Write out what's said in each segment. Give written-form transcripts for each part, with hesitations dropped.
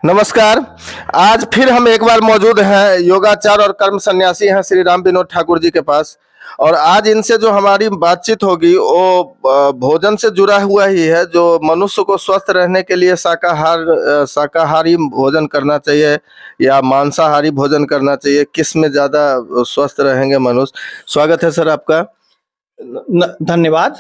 नमस्कार। आज फिर हम एक बार मौजूद हैं योगाचार और कर्म सन्यासी हैं श्री राम विनोद ठाकुर जी के पास। और आज इनसे जो हमारी बातचीत होगी वो भोजन से जुड़ा हुआ ही है। जो मनुष्य को स्वस्थ रहने के लिए शाकाहारी भोजन करना चाहिए या मांसाहारी भोजन करना चाहिए, किस में ज़्यादा स्वस्थ रहेंगे मनुष्य। स्वागत है सर आपका। धन्यवाद।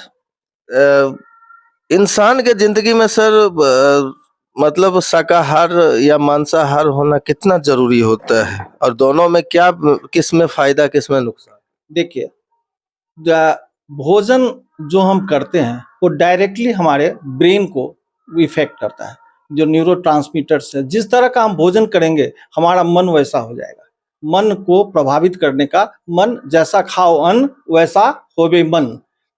इंसान के जिंदगी में सर मतलब शाकाहार या मांसाहार होना कितना जरूरी होता है, और दोनों में क्या, किस में फायदा किस में नुकसान। देखिए, भोजन जो हम करते हैं वो डायरेक्टली हमारे ब्रेन को इफेक्ट करता है। जो न्यूरोट्रांसमीटर्स है, जिस तरह का हम भोजन करेंगे हमारा मन वैसा हो जाएगा। मन को प्रभावित करने का, मन जैसा खाओ अन्न वैसा होवे मन।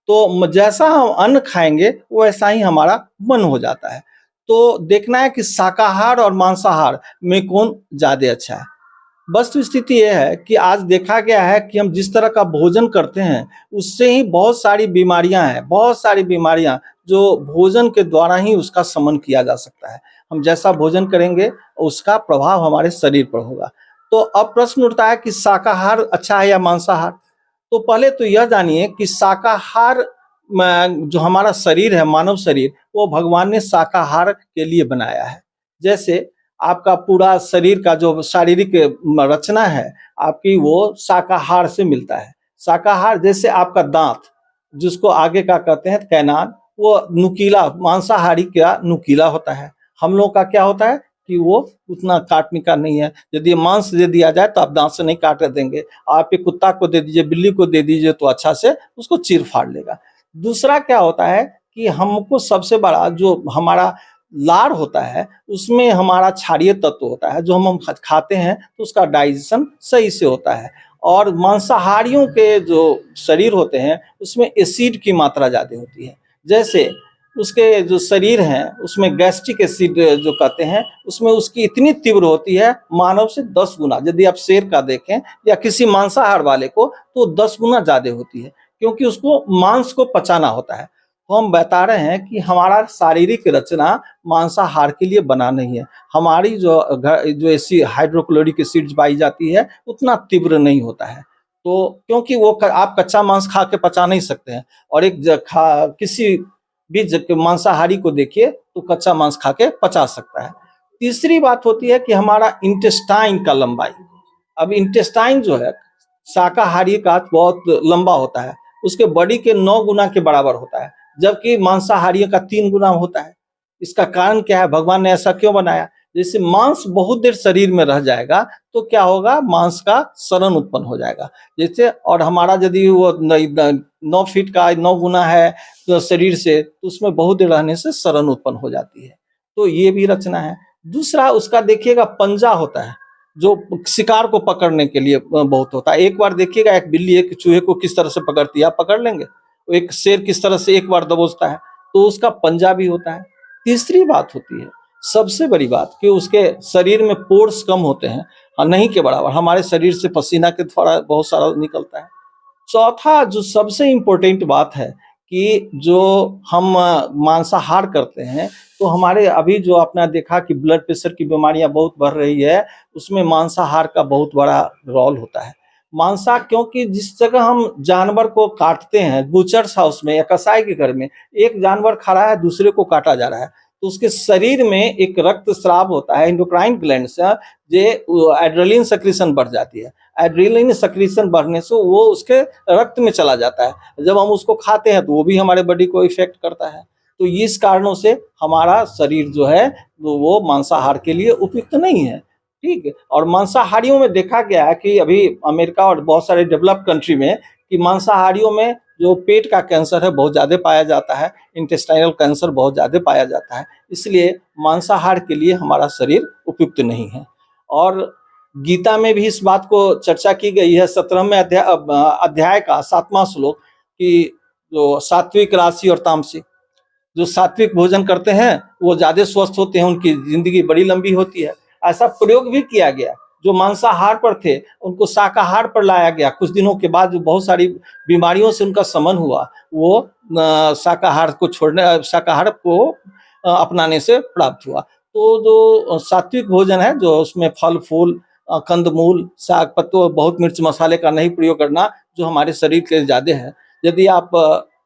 तो जैसा हम अन्न खाएंगे वैसा ही हमारा मन हो जाता है। तो देखना है कि शाकाहार और मांसाहार में कौन ज्यादा अच्छा है। वस्तु स्थिति यह है कि आज देखा गया है कि हम जिस तरह का भोजन करते हैं उससे ही बहुत सारी बीमारियां हैं, बहुत सारी बीमारियां जो भोजन के द्वारा ही उसका शमन किया जा सकता है। हम जैसा भोजन करेंगे उसका प्रभाव हमारे शरीर पर होगा। तो अब प्रश्न उठता है कि शाकाहार अच्छा है या मांसाहार। तो पहले तो यह जानिए कि शाकाहार जो हमारा शरीर है, मानव शरीर, वो भगवान ने शाकाहार के लिए बनाया है। जैसे आपका पूरा शरीर का जो शारीरिक रचना है आपकी, वो शाकाहार से मिलता है। शाकाहार जैसे आपका दांत, जिसको आगे का कहते हैं कैनान, वो नुकीला, मांसाहारी का नुकीला होता है। हम लोग का क्या होता है कि वो उतना काटने का नहीं है। यदि मांस दे दिया जाए तो आप दांत से नहीं काट देंगे। आप एक कुत्ता को दे दीजिए, बिल्ली को दे दीजिए, तो अच्छा से उसको चीर फाड़ लेगा। दूसरा क्या होता है कि हमको सबसे बड़ा जो हमारा लार होता है उसमें हमारा क्षारीय तत्व होता है। जो हम खाते हैं तो उसका डाइजेशन सही से होता है। और मांसाहारियों के जो शरीर होते हैं उसमें एसिड की मात्रा ज़्यादा होती है। जैसे उसके जो शरीर हैं उसमें गैस्ट्रिक एसिड जो कहते हैं, उसमें उसकी इतनी तीव्र होती है मानव से 10 गुना। यदि आप शेर का देखें या किसी मांसाहार वाले को तो 10 गुना ज़्यादा होती है, क्योंकि उसको मांस को पचाना होता है। तो हम बता रहे हैं कि हमारा शारीरिक रचना मांसाहार के लिए बना नहीं है। हमारी जो ऐसी हाइड्रोक्लोरिक एसिड पाई जाती है उतना तीव्र नहीं होता है। तो क्योंकि वो आप कच्चा मांस खा के पचा नहीं सकते हैं। और किसी भी मांसाहारी को देखिए तो कच्चा मांस खा के पचा सकता है। तीसरी बात होती है कि हमारा इंटेस्टाइन का लंबाई। अब इंटेस्टाइन जो है शाकाहारी का बहुत लंबा होता है, उसके बॉडी के 9 गुना के बराबर होता है, जबकि मांसाहारियों का 3 गुना होता है। इसका कारण क्या है, भगवान ने ऐसा क्यों बनाया? जैसे मांस बहुत देर शरीर में रह जाएगा तो क्या होगा, मांस का सड़न उत्पन्न हो जाएगा। जैसे और हमारा यदि वो 9 फीट का 9 गुना है तो शरीर से, तो उसमें बहुत देर रहने से सड़न उत्पन्न हो जाती है। तो ये भी रचना है। दूसरा उसका देखिएगा पंजा होता है जो शिकार को पकड़ने के लिए बहुत होता है। एक बार देखिएगा एक बिल्ली एक चूहे को किस तरह से पकड़ती है, आप पकड़ लेंगे। एक शेर किस तरह से एक बार दबोचता है, तो उसका पंजा भी होता है। तीसरी बात होती है, सबसे बड़ी बात, कि उसके शरीर में पोर्स कम होते हैं, नहीं के बराबर। हमारे शरीर से पसीना के थोड़ा बहुत सारा निकलता है। चौथा जो सबसे इम्पोर्टेंट बात है कि जो हम मांसाहार करते हैं तो हमारे अभी जो आपने देखा कि ब्लड प्रेशर की बीमारियां बहुत बढ़ रही है, उसमें मांसाहार का बहुत बड़ा रोल होता है। क्योंकि जिस जगह हम जानवर को काटते हैं, बूचर्स हाउस में या कसाई के घर में, एक जानवर खड़ा है दूसरे को काटा जा रहा है, तो उसके शरीर में एक रक्त स्राव होता है एंडोक्राइन ग्लैंड से, जो एड्रेनलिन सेक्रेशन बढ़ जाती है। एड्रेनलिन सेक्रेशन बढ़ने से वो उसके रक्त में चला जाता है। जब हम उसको खाते हैं तो वो भी हमारे बॉडी को इफेक्ट करता है। तो इस कारणों से हमारा शरीर जो है तो वो मांसाहार के लिए उपयुक्त नहीं है। ठीक है। और मांसाहारियों में देखा गया है कि अभी अमेरिका और बहुत सारे डेवलप्ड कंट्री में कि मांसाहारियों में जो पेट का कैंसर है बहुत ज़्यादा पाया जाता है, इंटेस्टाइनल कैंसर बहुत ज़्यादा पाया जाता है। इसलिए मांसाहार के लिए हमारा शरीर उपयुक्त नहीं है। और गीता में भी इस बात को चर्चा की गई है, 17वें अध्याय का 7वां श्लोक, कि जो सात्विक, राशि और तामसिक, जो सात्विक भोजन करते हैं वो ज्यादा स्वस्थ होते हैं, उनकी जिंदगी बड़ी लंबी होती है। ऐसा प्रयोग भी किया गया। जो मांसाहार पर थे उनको शाकाहार पर लाया गया। कुछ दिनों के बाद जो बहुत सारी बीमारियों से उनका शमन हुआ, वो शाकाहार को अपनाने से प्राप्त हुआ। तो जो सात्विक भोजन है, जो उसमें फल फूल, कंदमूल, साग पत्तों, बहुत मिर्च मसाले का नहीं प्रयोग करना, जो हमारे शरीर के लिए ज़्यादा है। यदि आप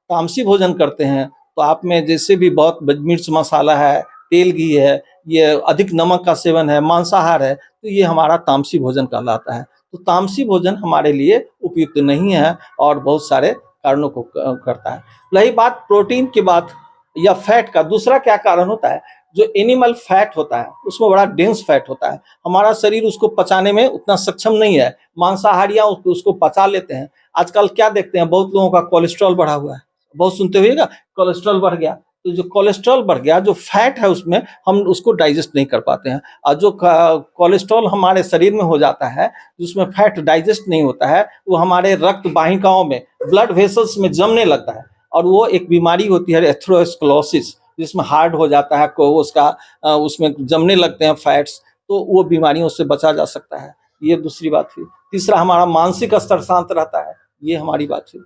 तामसी भोजन करते हैं तो आप में जैसे भी बहुत मिर्च मसाला है, तेल घी है, ये अधिक नमक का सेवन है, मांसाहार है, तो ये हमारा तामसी भोजन कहलाता है। तो तामसी भोजन हमारे लिए उपयुक्त नहीं है और बहुत सारे कारणों को करता है। रही बात प्रोटीन की बात या फैट का, दूसरा क्या कारण होता है, जो एनिमल फैट होता है उसमें बड़ा डेंस फैट होता है, हमारा शरीर उसको पचाने में उतना सक्षम नहीं है। मांसाहारियां उसको पचा लेते हैं। आजकल क्या देखते हैं, बहुत लोगों का कोलेस्ट्रॉल बढ़ा हुआ है, बहुत सुनते हुएगा कोलेस्ट्रॉल बढ़ गया। तो जो कोलेस्ट्रॉल बढ़ गया, जो फैट है उसमें, हम उसको डाइजेस्ट नहीं कर पाते हैं। और जो कोलेस्ट्रॉल हमारे शरीर में हो जाता है, जिसमें फैट डाइजेस्ट नहीं होता है, वो हमारे रक्त वाहिकाओं में, ब्लड वेसल्स में जमने लगता है और वो एक बीमारी होती है एथेरोस्क्लेरोसिस, जिसमें हार्ड हो जाता है को उसका, उसमें जमने लगते हैं फैट्स, तो वो बीमारियों से बचा जा सकता है। ये दूसरी बात हुई। तीसरा, हमारा मानसिक स्तर शांत रहता है, ये हमारी बात हुई।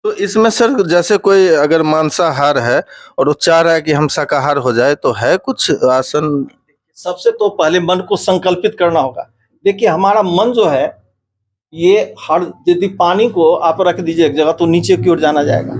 तो इसमें सर जैसे कोई अगर मांसाहार है और वो चाह रहा है कि हम शाकाहार हो जाए, तो है कुछ आसन? सबसे तो पहले मन को संकल्पित करना होगा। देखिए हमारा मन जो है, ये हर, यदि पानी को आप रख दीजिए एक जगह तो नीचे की ओर जाना जाएगा।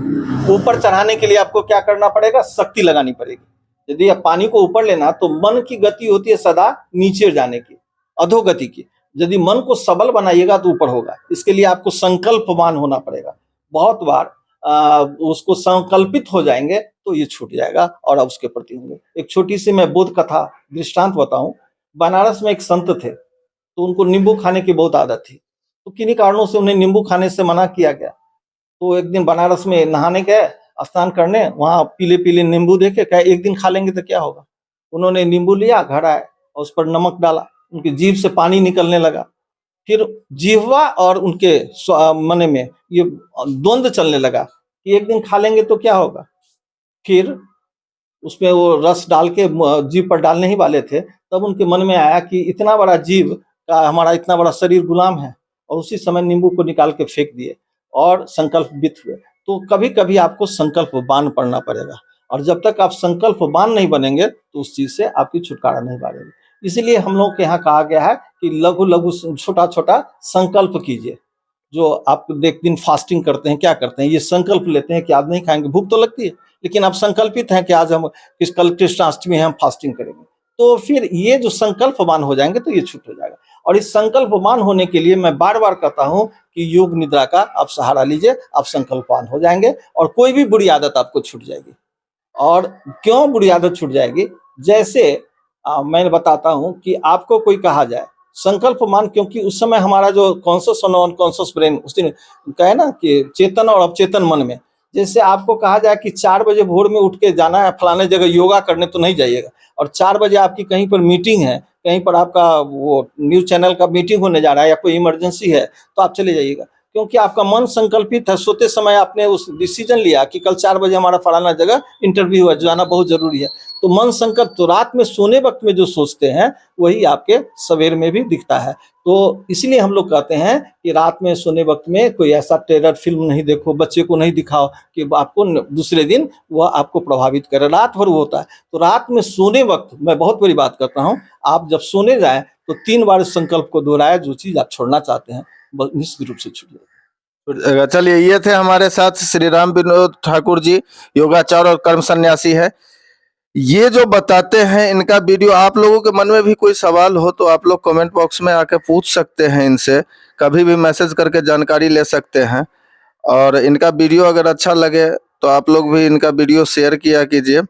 ऊपर चढ़ाने के लिए आपको क्या करना पड़ेगा, शक्ति लगानी पड़ेगी। यदि आप पानी को ऊपर लेना, तो मन की गति होती है सदा नीचे जाने की, अधोगति की। यदि मन को सबल बनाइएगा तो ऊपर होगा। इसके लिए आपको संकल्पवान होना पड़ेगा। बहुत बार उसको संकल्पित हो जाएंगे तो ये छूट जाएगा और आप उसके प्रति होंगे। एक छोटी सी मैं बोध कथा दृष्टांत बताऊं। बनारस में एक संत थे, तो उनको नींबू खाने की बहुत आदत थी। तो किन्हीं कारणों से उन्हें नींबू खाने से मना किया गया। तो एक दिन बनारस में नहाने गए, स्नान करने, वहां पीले पीले नींबू देखे, कहा एक दिन खा लेंगे तो क्या होगा। उन्होंने नींबू लिया, घर आए और उस पर नमक डाला, उनकी जीभ से पानी निकलने लगा। फिर जिह्वा और उनके मन में ये द्वंद्व चलने लगा कि एक दिन खा लेंगे तो क्या होगा। फिर उसमें वो रस डाल के जीभ पर डालने ही वाले थे, तब उनके मन में आया कि इतना बड़ा जीभ का हमारा इतना बड़ा शरीर गुलाम है, और उसी समय नींबू को निकाल के फेंक दिए और संकल्पवित हुए। तो कभी कभी आपको संकल्पवान पड़ना पड़ेगा, और जब तक आप संकल्पवान नहीं बनेंगे तो उस चीज से आपकी छुटकारा नहीं पाएगी। इसीलिए हम लोग के यहाँ कहा गया है कि लघु लघु छोटा छोटा संकल्प कीजिए। जो आप एक दिन फास्टिंग करते हैं, क्या करते हैं, ये संकल्प लेते हैं कि आज नहीं खाएंगे, भूख तो लगती है, लेकिन आप संकल्पित हैं कि आज हम कल कृष्णाष्टमी है, हम फास्टिंग करेंगे। तो फिर ये जो संकल्पवान हो जाएंगे तो ये छूट हो जाएगा। और इस संकल्पवान होने के लिए मैं बार बार कहता हूं कि योग निद्रा का आप सहारा लीजिए, आप संकल्पवान हो जाएंगे और कोई भी बुरी आदत आपको छूट जाएगी। और क्यों बुरी आदत छूट जाएगी, जैसे मैं बताता हूं कि आपको कोई कहा जाए संकल्पमान, क्योंकि उस समय हमारा जो कॉन्शियस और नॉन कॉन्शियस ब्रेन, उस दिन कहे ना कि चेतन और अवचेतन मन में, जैसे आपको कहा जाए कि 4 बजे भोर में उठ के जाना है फलाने जगह योगा करने, तो नहीं जाइएगा। और 4 बजे आपकी कहीं पर मीटिंग है, कहीं पर आपका वो न्यूज चैनल का मीटिंग होने जा रहा है या कोई इमरजेंसी है, तो आप चले जाइएगा, क्योंकि आपका मन संकल्पित है। सोते समय आपने उस डिसीजन लिया कि कल 4 बजे हमारा फलाना जगह इंटरव्यू है, जाना बहुत जरूरी है। तो मन संकल्प, तो रात में सोने वक्त में जो सोचते हैं वही आपके सवेर में भी दिखता है। तो इसलिए हम लोग कहते हैं कि रात में सोने वक्त में कोई ऐसा टेरर फिल्म नहीं देखो, बच्चे को नहीं दिखाओ कि आपको दूसरे दिन वह आपको प्रभावित करे। रात भर वो होता है। तो रात में सोने वक्त मैं बहुत बड़ी बात करता हूँ, आप जब सोने जाएं तो 3 बार संकल्प को दोहराए, जो चीज आप छोड़ना चाहते हैं निश्चित रूप से छूट जाएगी। चलिए, ये थे हमारे साथ श्री राम विनोद ठाकुर जी, योगाचार्य और कर्म सन्यासी है। ये जो बताते हैं, इनका वीडियो, आप लोगों के मन में भी कोई सवाल हो तो आप लोग कमेंट बॉक्स में आके पूछ सकते हैं इनसे, कभी भी मैसेज करके जानकारी ले सकते हैं। और इनका वीडियो अगर अच्छा लगे तो आप लोग भी इनका वीडियो शेयर किया कीजिए।